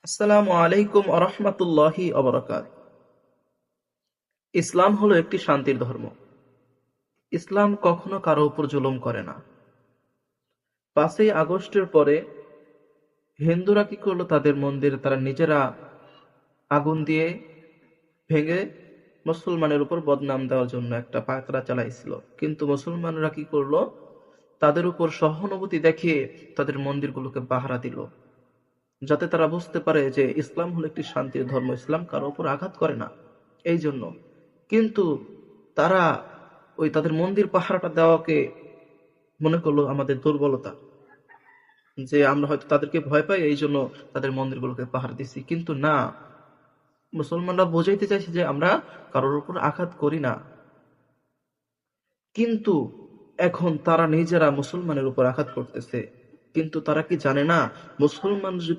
আসসালামু আলাইকুম আরহামাতুল্লাহি অবরাকাত। ইসলাম হলো একটি শান্তির ধর্ম। ইসলাম কখনো কারো উপর জুলুম করে না। 5ই আগস্টের পরে হিন্দুরা কি করলো, তাদের মন্দির তারা নিজেরা আগুন দিয়ে ভেঙে মুসলমানের উপর বদনাম দেওয়ার জন্য একটা পায়তারা চালাইছিল। কিন্তু মুসলমানরা কি করলো, তাদের উপর সহানুভূতি দেখিয়ে তাদের মন্দিরগুলোকে পাহারা দিল, যাতে তারা বুঝতে পারে যে ইসলাম হলো একটি শান্তির ধর্ম, ইসলাম কারো উপর আঘাত করে না। এই জন্য কিন্তু তারা ওই তাদের মন্দির পাহারাটা দেওয়াকে মনে করলো আমাদের দুর্বলতা, যে আমরা হয়তো তাদেরকে ভয় পাই, এই জন্য তাদের মন্দিরগুলোকে পাহারা দিচ্ছি। কিন্তু না, মুসলমানরা বোঝাইতে চাইছে যে আমরা কারোর উপর আঘাত করি না। কিন্তু এখন তারা নিজেরা মুসলমানের উপর আঘাত করতেছে। কিন্তু তারা কি জানে না, মুসলমান